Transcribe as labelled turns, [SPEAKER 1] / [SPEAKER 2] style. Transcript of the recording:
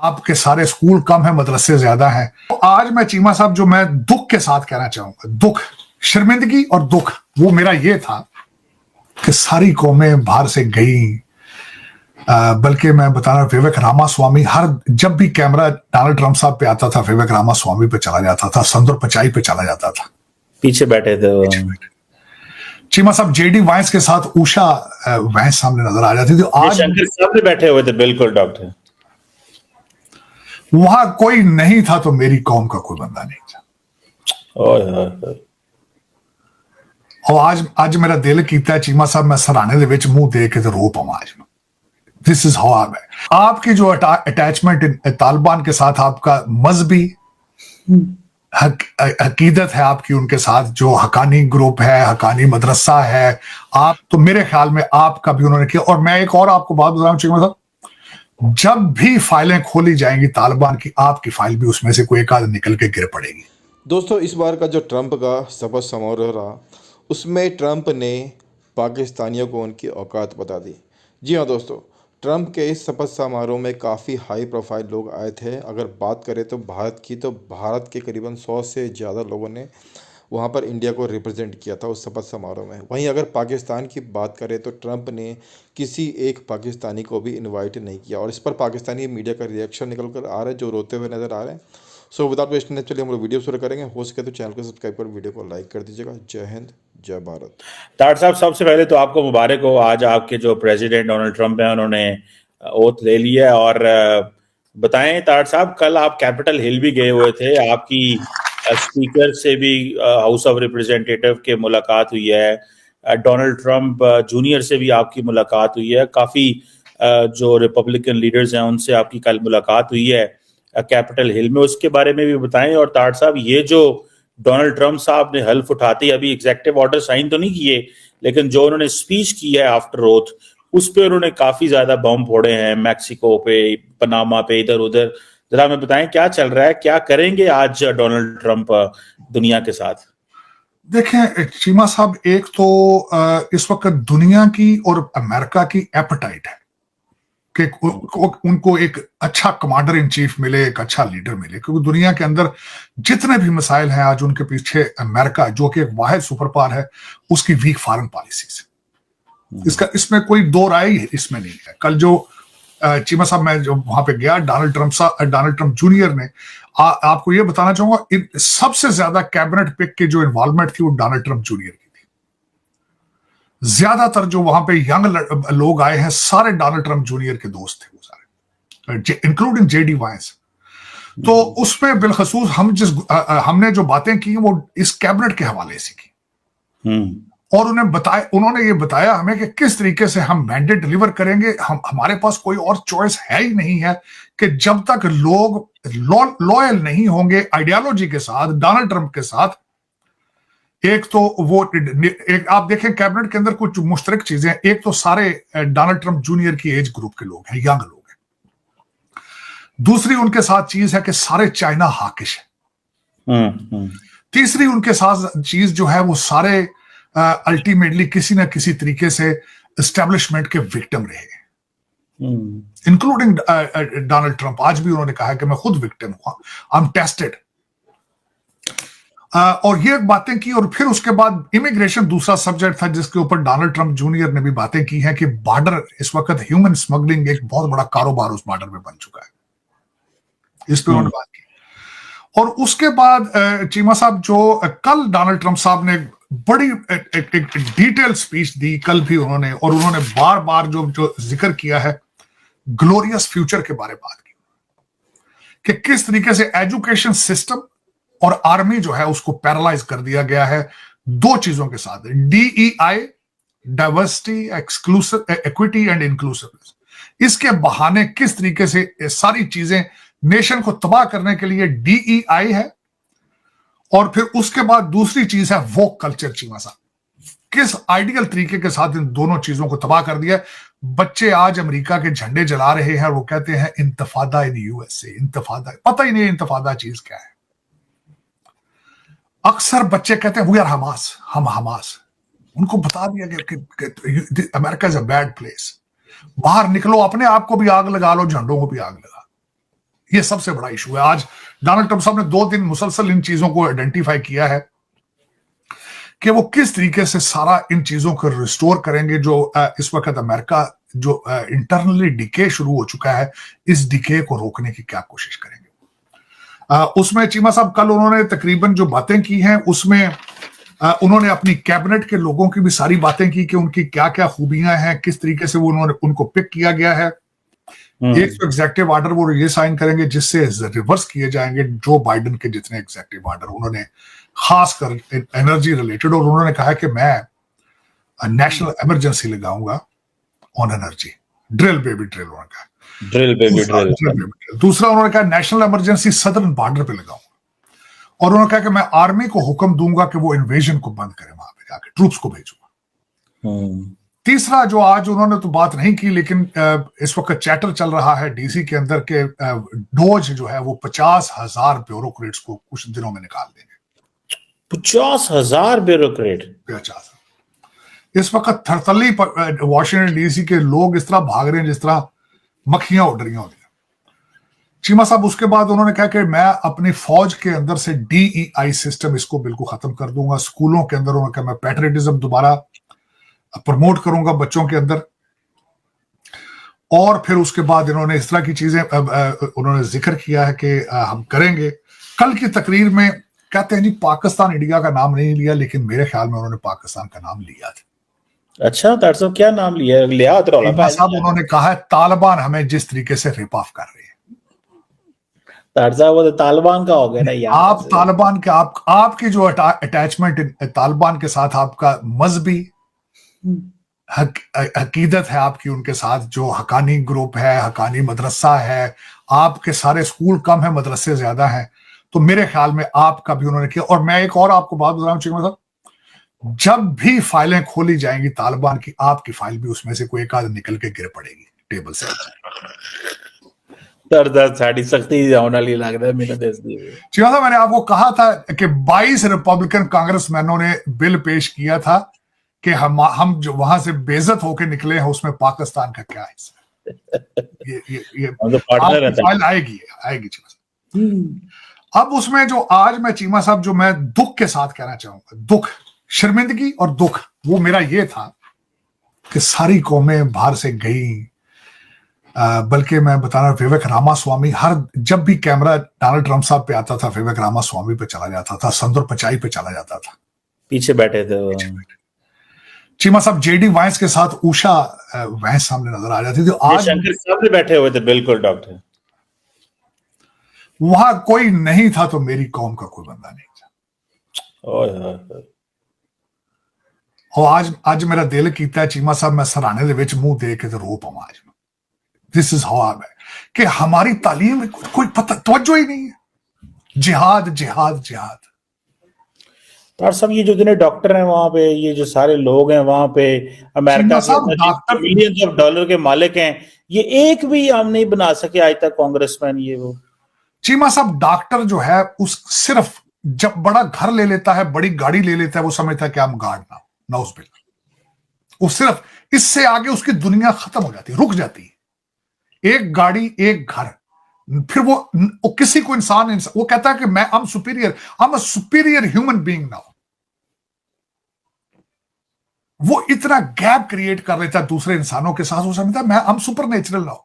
[SPEAKER 1] आपके सारे स्कूल कम है, मदरसे ज्यादा हैं। तो आज मैं चीमा साहब जो मैं दुख के साथ कहना चाहूंगा, दुख, शर्मिंदगी और दुख, वो मेरा ये था कि सारी कौमें बाहर से गई। बल्कि मैं बताना, विवेक रामास्वामी, हर जब भी कैमरा डोनाल्ड ट्रंप साहब पे आता था, विवेक रामास्वामी पे चला जाता था, संदर पिचाई पे चला जाता था,
[SPEAKER 2] पीछे बैठे थे वो।
[SPEAKER 1] चीमा साहब जेडी वाइस के साथ उषा वाइस सामने नजर आ जाती थी। आज
[SPEAKER 2] शंकर सामने बैठे हुए थे, बिल्कुल डॉक्टर।
[SPEAKER 1] वहां कोई नहीं था तो मेरी कौम का कोई बंदा नहीं था। और आज मेरा दिल कीता चीमा साहब मैं सराहने दे विच मुंह दे के ते रो पावां। आज दिस इज हाउ आपकी जो अटैचमेंट तालिबान के साथ, आपका मजहबी अकीदत है आपकी उनके साथ, जो हकानी ग्रुप है, हकानी मदरसा है, आप तो मेरे ख्याल में आपका भी उन्होंने किया। और मैं एक और आपको बात बताऊं चीमा साहब, जब भी फाइलें खोली जाएंगी तालिबान की, आपकी फाइल भी उसमें से कोई एक आध निकल के गिर पड़ेगी।
[SPEAKER 3] दोस्तों, इस बार का जो ट्रंप का शपथ समारोह रहा, उसमें ट्रंप ने पाकिस्तानियों को उनकी औकात बता दी। जी हाँ दोस्तों, ट्रंप के इस शपथ समारोह में काफ़ी हाई प्रोफाइल लोग आए थे। अगर बात करें तो भारत की, तो भारत के करीबन 100 से ज़्यादा लोगों ने वहाँ पर इंडिया को रिप्रेजेंट किया था उस शपथ समारोह में। वहीं अगर पाकिस्तान की बात करें तो ट्रंप ने किसी एक पाकिस्तानी को भी इनवाइट नहीं किया, और इस पर पाकिस्तानी मीडिया का रिएक्शन निकल कर आ रहा है, जो रोते हुए नज़र आ रहे हैं। सो विदाउट वेस्टिंग टाइम, चलिए हम लोग वीडियो शुरू करेंगे। हो सके तो चैनल को सब्सक्राइब कर वीडियो को लाइक कर दीजिएगा। जय हिंद, जय भारत।
[SPEAKER 2] ताड़ साहब, सबसे पहले तो आपको मुबारक हो, आज आपके जो प्रेसिडेंट डोनाल्ड ट्रंप हैं उन्होंने ओथ ले लिया। और बताएं ताड़ साहब, कल आप कैपिटल हिल भी गए हुए थे, आपकी स्पीकर से भी हाउस ऑफ रिप्रेजेंटेटिव के मुलाकात हुई है, डोनाल्ड ट्रंप जूनियर से भी आपकी मुलाकात हुई है, काफ़ी जो रिपब्लिकन लीडर्स हैं उनसे आपकी कल मुलाकात हुई है कैपिटल हिल में, उसके बारे में भी बताएं। और ताड़ साहब, ये जो डोनाल्ड ट्रंप साहब ने हल्फ उठाते, अभी एग्जेक्टिव ऑर्डर साइन तो नहीं किए, लेकिन जो उन्होंने स्पीच की है आफ्टर ओथ, उस पे उन्होंने काफी ज्यादा बम फोड़े हैं, मैक्सिको पे, पनामा पे, इधर उधर। जरा हमें बताएं क्या चल रहा है, क्या करेंगे आज डोनाल्ड ट्रंप दुनिया के साथ?
[SPEAKER 1] देखें चीमा साहब, एक तो इस वक्त दुनिया की और अमेरिका की एपेटाइट है कि उनको एक अच्छा कमांडर इन चीफ मिले, एक अच्छा लीडर मिले, क्योंकि दुनिया के अंदर जितने भी मसाइल हैं आज उनके पीछे अमेरिका, जो कि एक वाहिद सुपर पावर है, उसकी वीक फॉरेन पॉलिसी से, इसमें कोई दो राय इसमें नहीं है। कल जो चीमा साहब, मैं जो वहां पे गया, डोनाल्ड ट्रंप जूनियर ने, आपको ये बताना चाहूंगा, सबसे ज्यादा कैबिनेट पिक की जो इन्वॉल्वमेंट थी वो डोनाल्ड ट्रंप जूनियर की थी। ज्यादातर जो वहां पे यंग लोग आए हैं, सारे डोनाल्ड ट्रंप जूनियर के दोस्त थे, वो सारे, इंक्लूडिंग जेडी वाइस। तो उसमें बिलखसूस हमने जो बातें की वो इस कैबिनेट के हवाले से की, और उन्होंने ये बताया हमें कि किस तरीके से हम मैंडेट डिलीवर करेंगे। हमारे पास कोई और चॉइस है ही नहीं है कि जब तक लोग लॉयल नहीं होंगे आइडियोलॉजी के साथ, डोनाल्ड ट्रंप के साथ। एक तो वो आप देखें कैबिनेट के अंदर कुछ मुश्तरक चीजें, एक तो सारे डोनाल्ड ट्रंप जूनियर की एज ग्रुप के लोग हैं, यंग लोग हैं। दूसरी उनके साथ चीज है कि सारे चाइना हाकिश है। तीसरी उनके साथ चीज जो है वो सारे अल्टीमेटली किसी ना किसी तरीके से एस्टेब्लिशमेंट के विक्टिम रहे, इंक्लूडिंग डोनाल्ड ट्रंप। आज भी उन्होंने कहा कि मैं खुद विक्टिम हूं, आई एम टेस्टेड, और ये बातें की। और फिर उसके बाद इमिग्रेशन दूसरा सब्जेक्ट था जिसके ऊपर डोनाल्ड ट्रंप जूनियर ने भी बातें की हैं कि बॉर्डर इस वक्त ह्यूमन स्मगलिंग एक बहुत बड़ा कारोबार उस बॉर्डर में बन चुका है, इस पर उन्होंने बात की। और उसके बाद चीमा साहब, जो कल डोनाल्ड ट्रंप साहब ने बड़ी एक डिटेल स्पीच दी कल भी उन्होंने, और उन्होंने बार बार जो जिक्र किया है ग्लोरियस फ्यूचर के बारे में बात की, कि किस तरीके से एजुकेशन सिस्टम और आर्मी जो है उसको पैरालाइज कर दिया गया है दो चीजों के साथ, DEI, diversity, exclusive, equity and inclusiveness. इसके बहाने किस तरीके से सारी चीजें नेशन को तबाह करने के लिए DEI है, और फिर उसके बाद दूसरी चीज है वोक कल्चर। चीमा साहब, किस आइडियल तरीके के साथ इन दोनों चीजों को तबाह कर दिया। बच्चे आज अमेरिका के झंडे जला रहे हैं और वो कहते हैं इंतफादा इन USA, इंतफादा, पता ही नहीं इंतफादा चीज क्या है। अक्सर बच्चे कहते हैं वी आर हमास, हम हमास। उनको बता दिया कि America is a bad place, बाहर निकलो, अपने आप को भी आग लगा लो, झंडों को भी आग लगा। ये सबसे बड़ा इशू है। आज डोनाल्ड ट्रंप साहब ने 2 दिन मुसलसल इन चीजों को आइडेंटिफाई किया है कि वो किस तरीके से सारा इन चीजों को रिस्टोर करेंगे। जो इस वक्त अमेरिका जो इंटरनली डिके शुरू हो चुका है, इस डिके को रोकने की क्या कोशिश करेंगे। उसमें चीमा साहब कल उन्होंने तकरीबन जो बातें की हैं उसमें उन्होंने अपनी कैबिनेट के लोगों की भी सारी बातें की कि उनकी क्या क्या खूबियां हैं, किस तरीके से वो उन्होंने उनको पिक किया गया है। एक तो एग्जेक्टिव ऑर्डर वो ये साइन करेंगे जिससे रिवर्स किए जाएंगे जो बाइडेन के जितने एग्जेक्टिव ऑर्डर, उन्होंने खासकर एनर्जी रिलेटेड, और उन्होंने कहा कि मैं नेशनल इमरजेंसी लगाऊंगा on energy, drill baby drill उन्होंने कहा,
[SPEAKER 2] ड्रिल बेबी ड्रिल।
[SPEAKER 1] दूसरा उन्होंने कहा नेशनल इमरजेंसी सदर्न बॉर्डर पे लगाऊंगा, और उन्होंने कहा कि मैं आर्मी को हुक्म दूंगा कि वो इन्वेजन को बंद करे, वहां पे जाके ट्रूप्स को भेजूंगा। तीसरा जो आज उन्होंने तो बात नहीं की, लेकिन इस वक्त चैटर चल रहा है डीसी के अंदर के डोज जो है वो 50,000 ब्यूरोक्रेट्स को कुछ दिनों में निकाल देंगे।
[SPEAKER 2] 50,000 ब्यूरोक्रेट।
[SPEAKER 1] 50,000 इस वक्त थरथली वॉशिंगटन डीसी के लोग इस तरह भाग रहे हैं जिस तरह मक्खियां उड़ रही होती हैं। चीमा साहब उसके बाद उन्होंने कहा कि मैं अपनी फौज के अंदर से DEI सिस्टम इसको बिल्कुल खत्म कर दूंगा। स्कूलों के अंदर उन्होंने कहा मैं पैट्रियटिज्म दोबारा प्रमोट करूंगा बच्चों के अंदर। और फिर उसके बाद इन्होंने इस तरह की चीजें उन्होंने जिक्र किया है कि हम करेंगे। कल की तकरीर में कहते हैं जी पाकिस्तान इंडिया का नाम नहीं लिया, लेकिन मेरे ख्याल में उन्होंने पाकिस्तान का नाम लिया था।
[SPEAKER 2] अच्छा तार साहब क्या नाम लिया
[SPEAKER 1] साहब उन्होंने कहा है तालिबान हमें जिस तरीके से रिप ऑफ कर रही है।
[SPEAKER 2] तार साहब वो तो तालिबान का हो गया ना यार।
[SPEAKER 1] आप तालिबान के आपकी जो अटैचमेंट तालिबान के साथ, आपका मजहबी अकीदत है आपकी उनके साथ, जो हकानी ग्रुप है, हकानी मदरसा है, आपके सारे स्कूल कम है मदरसे ज्यादा हैं, तो मेरे ख्याल में आपका भी उन्होंने किया। और मैं एक और आपको बात बताना चाहूंगा, जब भी फाइलें खोली जाएंगी तालिबान की, आपकी फाइल भी उसमें से कोई एक आध निकल के गिर पड़ेगी टेबल से।
[SPEAKER 2] सख्ती होने वाली लग रहा है मेरे देश की।
[SPEAKER 1] मैंने आपको कहा था कि 22 रिपब्लिकन कांग्रेसमैनों ने बिल पेश किया था कि हम जो वहां से बेइज्जत होकर निकले हैं उसमें पाकिस्तान का क्या हिस्सा। ये फाइल आएगी चीमा साहब। अब उसमें जो आज मैं चीमा साहब जो मैं दुख के साथ कहना चाहूंगा, दुख, शर्मिंदगी और दुख, वो मेरा ये था कि सारी कौमें बाहर से गई। बल्कि मैं बता रहा, विवेक रामास्वामी, जब भी कैमरा डोनाल्ड ट्रंप साहब पे आता था विवेक रामास्वामी पे चला जाता था, संदर पिचाई पे चला जाता था,
[SPEAKER 2] पीछे बैठे थे वो।
[SPEAKER 1] चीमा साहब JD वाइंस के साथ उषा वाइंस सामने नजर आ जाती थी। आज
[SPEAKER 2] शंकर साहब बैठे हुए थे, बिल्कुल डॉक्टर।
[SPEAKER 1] वहां कोई नहीं था तो मेरी कौम का कोई बंदा नहीं था। और आज मेरा दिल कीता है चीमा साहब, मैं सराहने दे विच मुंह दे के रो पावां। आज this is how I am कि हमारी तालीम में कोई पता तवज्जो ही नहीं है। जिहाद जिहाद जिहाद।
[SPEAKER 2] तार साहब ये जो इतने डॉक्टर हैं वहां पे, ये जो सारे लोग हैं वहां पे, अमेरिका के मिलियंस ऑफ डॉलर के मालिक हैं, ये एक भी हम नहीं बना सके आज तक कांग्रेसमैन। ये वो
[SPEAKER 1] चीमा साहब डॉक्टर जो है उस सिर्फ जब बड़ा घर ले लेता है, बड़ी गाड़ी ले लेता है, वो समझता है कि हम गार्ड ना उस बिल, वो सिर्फ इससे आगे उसकी दुनिया खत्म हो जाती है, रुक जाती है। एक गाड़ी एक घर, फिर वो किसी को इंसान वो कहता है कि मैं I'm a superior human being now। वो इतना गैप क्रिएट कर लेता है दूसरे इंसानों के साथ, वो समझता है मैं I'm supernatural now।